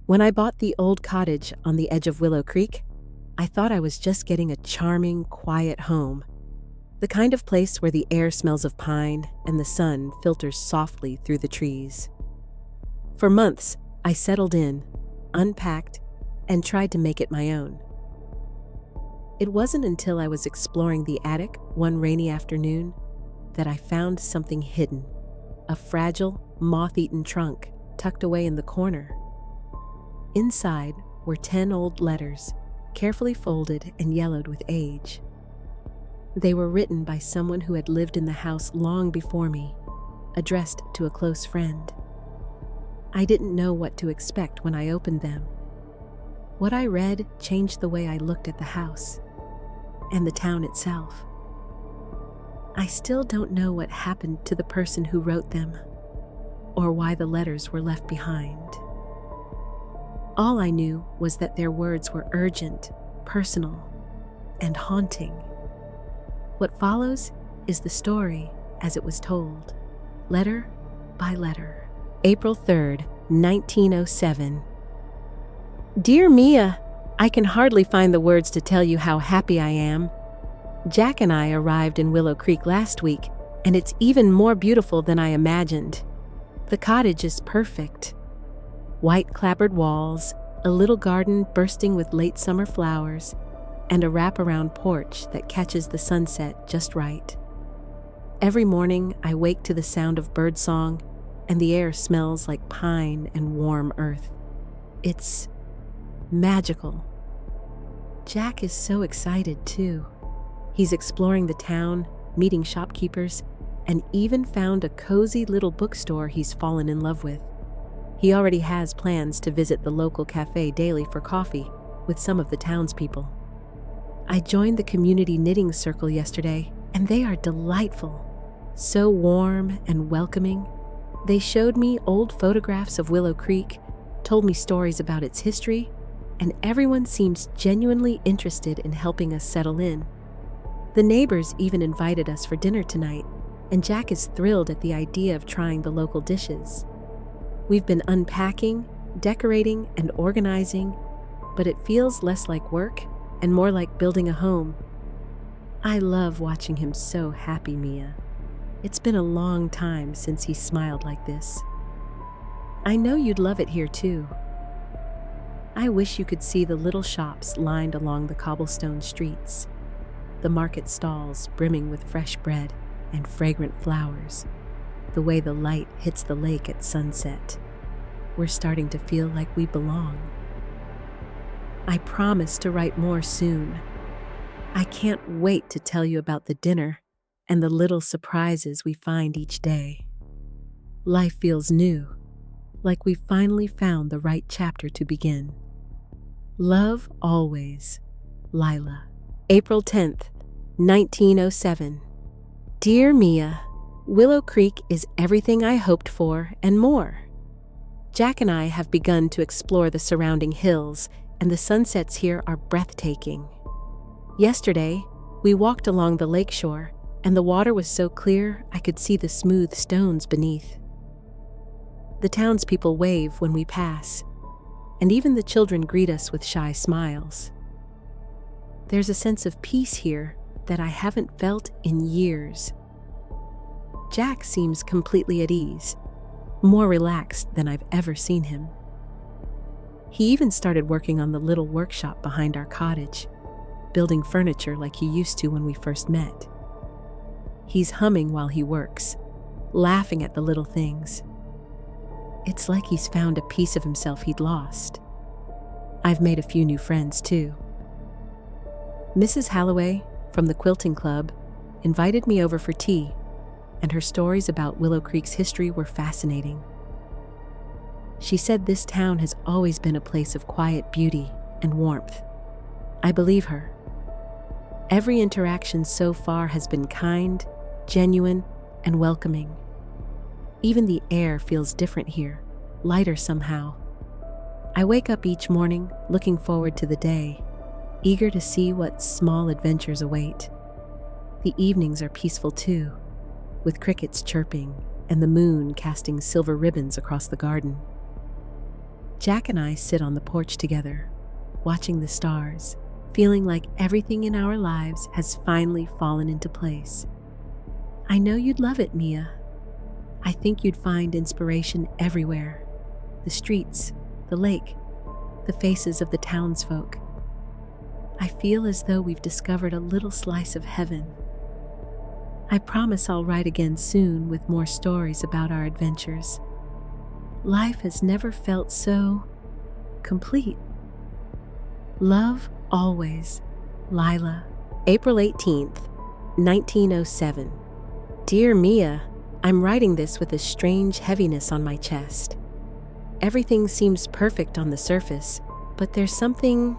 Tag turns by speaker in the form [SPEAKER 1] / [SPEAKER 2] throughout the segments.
[SPEAKER 1] When I bought the old cottage on the edge of Willow Creek, I thought I was just getting a charming, quiet home. The kind of place where the air smells of pine and the sun filters softly through the trees. For months, I settled in, unpacked, and tried to make it my own. It wasn't until I was exploring the attic one rainy afternoon that I found something hidden, a fragile, moth-eaten trunk tucked away in the corner. Inside were 10 old letters, carefully folded and yellowed with age. They were written by someone who had lived in the house long before me, addressed to a close friend. I didn't know what to expect when I opened them. What I read changed the way I looked at the house and the town itself. I still don't know what happened to the person who wrote them, or why the letters were left behind. All I knew was that their words were urgent, personal, and haunting. What follows is the story as it was told, letter by letter. April 3rd, 1907. Dear Mia, I can hardly find the words to tell you how happy I am. Jack and I arrived in Willow Creek last week, and it's even more beautiful than I imagined. The cottage is perfect. White clapboard walls, a little garden bursting with late summer flowers, and a wraparound porch that catches the sunset just right. Every morning, I wake to the sound of birdsong, and the air smells like pine and warm earth. It's magical. Jack is so excited, too. He's exploring the town, meeting shopkeepers, and even found a cozy little bookstore he's fallen in love with. He already has plans to visit the local cafe daily for coffee with some of the townspeople. I joined the community knitting circle yesterday, and they are delightful. So warm and welcoming. They showed me old photographs of Willow Creek, told me stories about its history, and everyone seems genuinely interested in helping us settle in. The neighbors even invited us for dinner tonight, and Jack is thrilled at the idea of trying the local dishes. We've been unpacking, decorating, and organizing, but it feels less like work and more like building a home. I love watching him so happy, Mia. It's been a long time since he smiled like this. I know you'd love it here too. I wish you could see the little shops lined along the cobblestone streets, the market stalls brimming with fresh bread and fragrant flowers, the way the light hits the lake at sunset. We're starting to feel like we belong. I promise to write more soon. I can't wait to tell you about the dinner and the little surprises we find each day. Life feels new, like we finally found the right chapter to begin. Love always, Lila. April 10th, 1907. Dear Mia, Willow Creek is everything I hoped for and more. Jack and I have begun to explore the surrounding hills, and the sunsets here are breathtaking. Yesterday, we walked along the lakeshore, and the water was so clear I could see the smooth stones beneath. The townspeople wave when we pass, and even the children greet us with shy smiles. There's a sense of peace here that I haven't felt in years. Jack seems completely at ease, more relaxed than I've ever seen him. He even started working on the little workshop behind our cottage, building furniture like he used to when we first met. He's humming while he works, laughing at the little things. It's like he's found a piece of himself he'd lost. I've made a few new friends, too. Mrs. Halloway, from the quilting club, invited me over for tea, and her stories about Willow Creek's history were fascinating. She said this town has always been a place of quiet beauty and warmth. I believe her. Every interaction so far has been kind, genuine, and welcoming. Even the air feels different here, lighter somehow. I wake up each morning looking forward to the day, eager to see what small adventures await. The evenings are peaceful too, with crickets chirping and the moon casting silver ribbons across the garden. Jack and I sit on the porch together, watching the stars, feeling like everything in our lives has finally fallen into place. I know you'd love it, Mia. I think you'd find inspiration everywhere. The streets, the lake, the faces of the townsfolk. I feel as though we've discovered a little slice of heaven. I promise I'll write again soon with more stories about our adventures. Life has never felt so complete. Love always, Lila. April 18th, 1907. Dear Mia, I'm writing this with a strange heaviness on my chest. Everything seems perfect on the surface, but there's something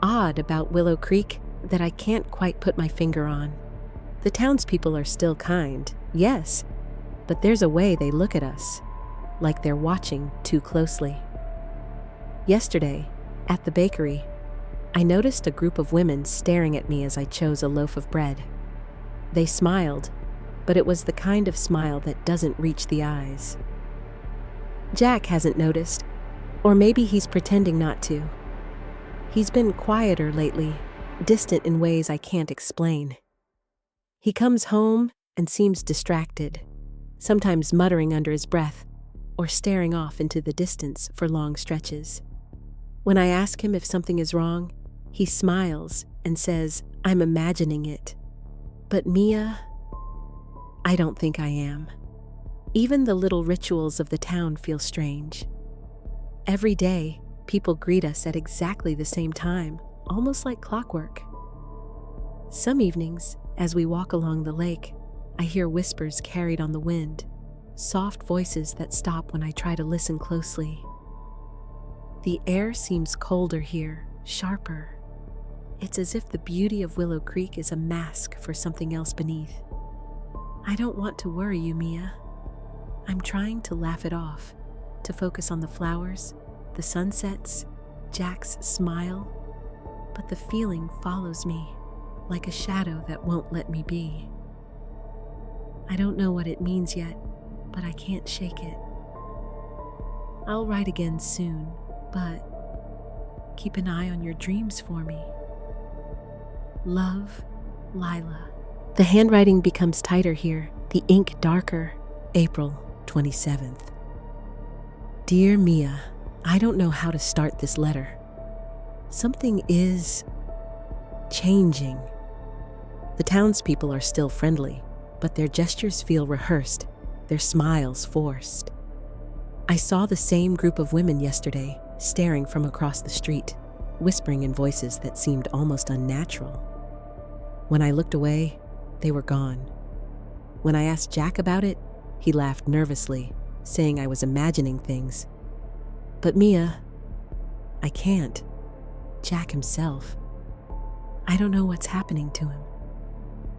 [SPEAKER 1] odd about Willow Creek that I can't quite put my finger on. The townspeople are still kind, yes, but there's a way they look at us, like they're watching too closely. Yesterday, at the bakery, I noticed a group of women staring at me as I chose a loaf of bread. They smiled, but it was the kind of smile that doesn't reach the eyes. Jack hasn't noticed, or maybe he's pretending not to. He's been quieter lately, distant in ways I can't explain. He comes home and seems distracted, sometimes muttering under his breath or staring off into the distance for long stretches. When I ask him if something is wrong, he smiles and says, "I'm imagining it." But Mia, I don't think I am. Even the little rituals of the town feel strange. Every day, people greet us at exactly the same time, almost like clockwork. Some evenings, as we walk along the lake, I hear whispers carried on the wind, soft voices that stop when I try to listen closely. The air seems colder here, sharper. It's as if the beauty of Willow Creek is a mask for something else beneath. I don't want to worry you, Mia. I'm trying to laugh it off, to focus on the flowers, the sunsets, Jack's smile, but the feeling follows me, like a shadow that won't let me be. I don't know what it means yet, but I can't shake it. I'll write again soon, but keep an eye on your dreams for me. Love, Lila. The handwriting becomes tighter here, the ink darker. April 27th. Dear Mia, I don't know how to start this letter. Something is changing. The townspeople are still friendly, but their gestures feel rehearsed, their smiles forced. I saw the same group of women yesterday, staring from across the street, whispering in voices that seemed almost unnatural. When I looked away, they were gone. When I asked Jack about it, he laughed nervously, saying I was imagining things. But Mia, I can't. Jack himself. I don't know what's happening to him.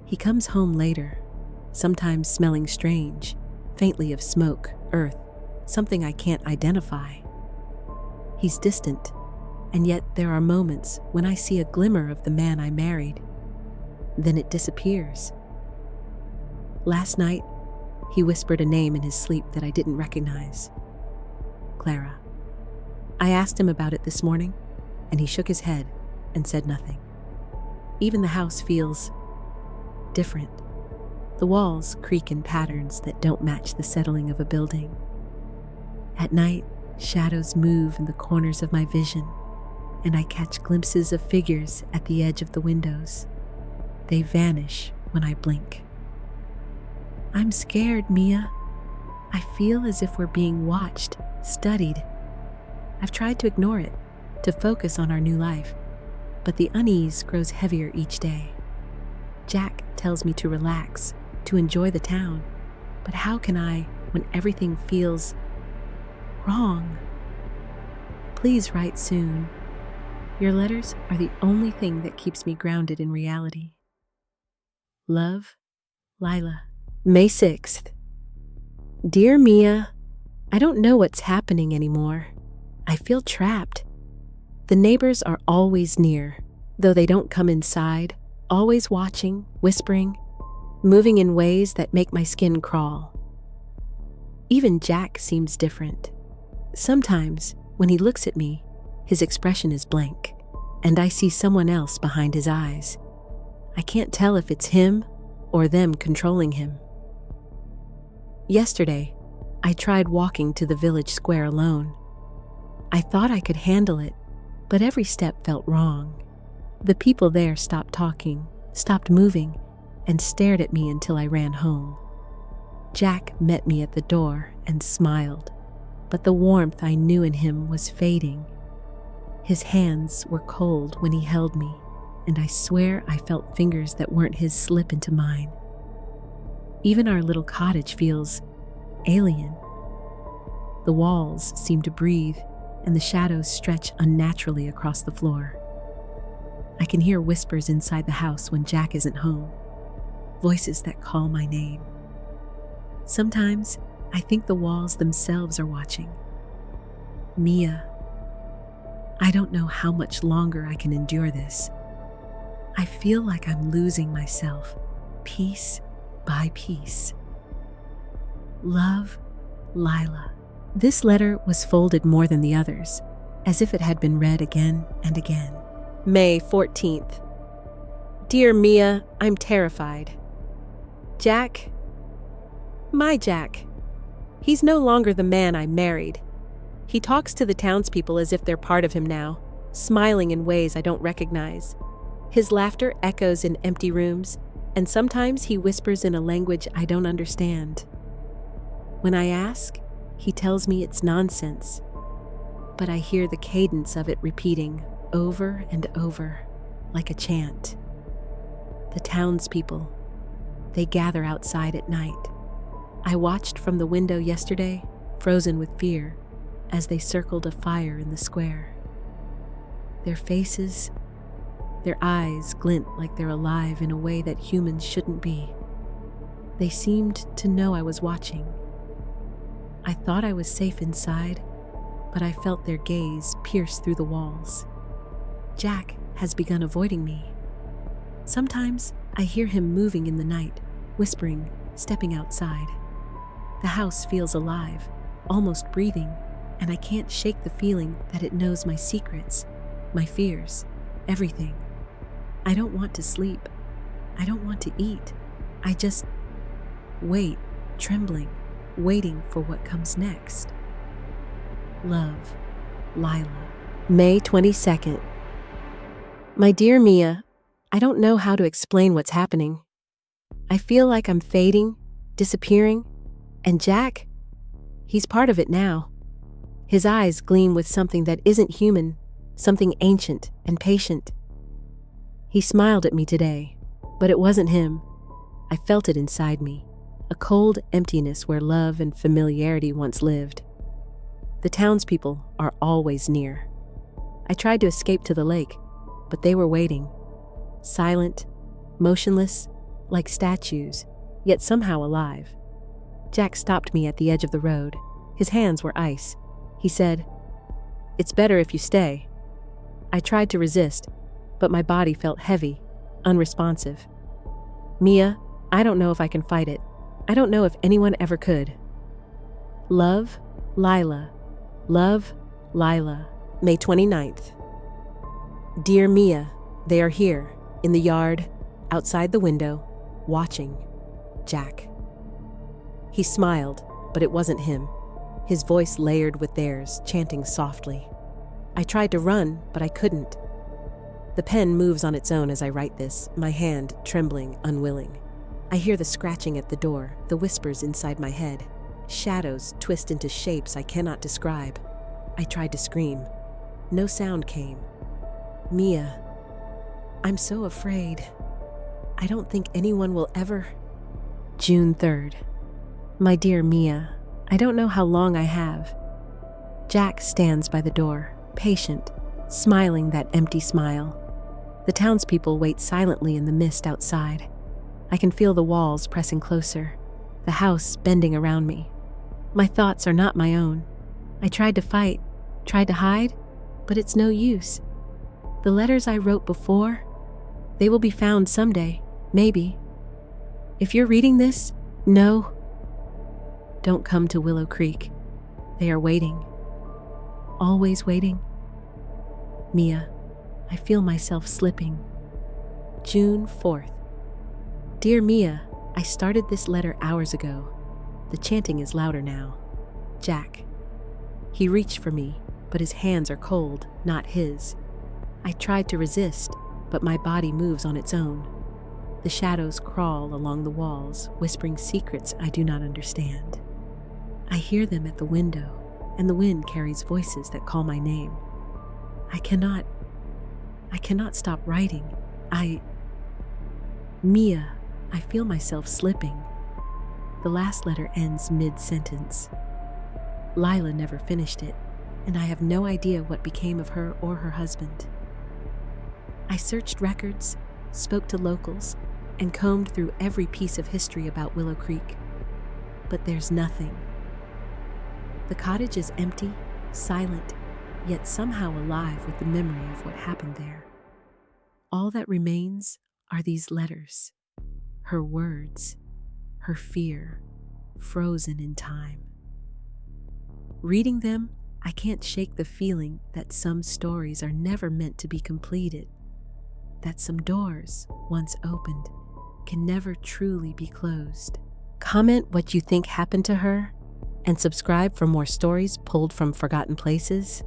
[SPEAKER 1] He comes home later, sometimes smelling strange, faintly of smoke, earth, something I can't identify. He's distant, and yet there are moments when I see a glimmer of the man I married. Then it disappears. Last night, he whispered a name in his sleep that I didn't recognize. Clara. I asked him about it this morning, and he shook his head and said nothing. Even the house feels different. The walls creak in patterns that don't match the settling of a building. At night, shadows move in the corners of my vision, and I catch glimpses of figures at the edge of the windows. They vanish when I blink. I'm scared, Mia. I feel as if we're being watched, studied. I've tried to ignore it, to focus on our new life, but the unease grows heavier each day. Jack tells me to relax, to enjoy the town, but how can I when everything feels wrong? Please write soon. Your letters are the only thing that keeps me grounded in reality. Love, Lila. May 6th. Dear Mia, I don't know what's happening anymore. I feel trapped. The neighbors are always near, though they don't come inside, always watching, whispering, moving in ways that make my skin crawl. Even Jack seems different. Sometimes When he looks at me, his expression is blank, and I see someone else behind his eyes. I can't tell if it's him or them controlling him. Yesterday, I tried walking to the village square alone. I thought I could handle it, but every step felt wrong. The people there stopped talking, stopped moving, and stared at me until I ran home. Jack met me at the door and smiled, but the warmth I knew in him was fading. His hands were cold when he held me, and I swear I felt fingers that weren't his slip into mine. Even our little cottage feels alien. The walls seem to breathe, and the shadows stretch unnaturally across the floor. I can hear whispers inside the house when Jack isn't home, voices that call my name. Sometimes I think the walls themselves are watching. Mia, I don't know how much longer I can endure this. I feel like I'm losing myself, piece by piece. Love, Lila. This letter was folded more than the others, as if it had been read again and again. May 14th. Dear Mia, I'm terrified. Jack, my Jack. He's no longer the man I married. He talks to the townspeople as if they're part of him now, smiling in ways I don't recognize. His laughter echoes in empty rooms, and sometimes he whispers in a language I don't understand. When I ask, he tells me it's nonsense, but I hear the cadence of it repeating over and over, like a chant. The townspeople, they gather outside at night. I watched from the window yesterday, frozen with fear, as they circled a fire in the square. Their faces, their eyes glint like they're alive in a way that humans shouldn't be. They seemed to know I was watching. I thought I was safe inside, but I felt their gaze pierce through the walls. Jack has begun avoiding me. Sometimes I hear him moving in the night, whispering, stepping outside. The house feels alive, almost breathing, and I can't shake the feeling that it knows my secrets, my fears, everything. I don't want to sleep. I don't want to eat. I just wait, trembling, waiting for what comes next. Love, Lila. May 22nd. My dear Mia, I don't know how to explain what's happening. I feel like I'm fading, disappearing, and Jack, he's part of it now. His eyes gleam with something that isn't human, something ancient and patient. He smiled at me today, but it wasn't him. I felt it inside me, a cold emptiness where love and familiarity once lived. The townspeople are always near. I tried to escape to the lake, but they were waiting, silent, motionless, like statues, yet somehow alive. Jack stopped me at the edge of the road. His hands were ice. He said, "It's better if you stay." I tried to resist, but my body felt heavy, unresponsive. Mia, I don't know if I can fight it. I don't know if anyone ever could. Love, Lila. Love, Lila. May 29th. Dear Mia, they are here, in the yard, outside the window, watching. Jack. He smiled, but it wasn't him. His voice layered with theirs, chanting softly. I tried to run, but I couldn't. The pen moves on its own as I write this, my hand trembling, unwilling. I hear the scratching at the door, the whispers inside my head. Shadows twist into shapes I cannot describe. I tried to scream. No sound came. Mia, I'm so afraid. I don't think anyone will ever. June 3rd. My dear Mia, I don't know how long I have. Jack stands by the door, patient, smiling that empty smile. The townspeople wait silently in the mist outside. I can feel the walls pressing closer, the house bending around me. My thoughts are not my own. I tried to fight, tried to hide, but it's no use. The letters I wrote before, they will be found someday, maybe. If you're reading this, no. Don't come to Willow Creek. They are waiting. always waiting. Mia, I feel myself slipping. June 4th. Dear Mia, I started this letter hours ago. The chanting is louder now. Jack. He reached for me, but his hands are cold, not his. I tried to resist, but my body moves on its own. The shadows crawl along the walls, whispering secrets I do not understand. I hear them at the window, and the wind carries voices that call my name. I cannot stop writing. Mia, I feel myself slipping. The last letter ends mid-sentence. Lila never finished it, and I have no idea what became of her or her husband. I searched records, spoke to locals, and combed through every piece of history about Willow Creek. But there's nothing. The cottage is empty, silent, yet somehow alive with the memory of what happened there. All that remains are these letters, her words, her fear, frozen in time. Reading them, I can't shake the feeling that some stories are never meant to be completed, that some doors, once opened, can never truly be closed. Comment what you think happened to her, and subscribe for more stories pulled from forgotten places.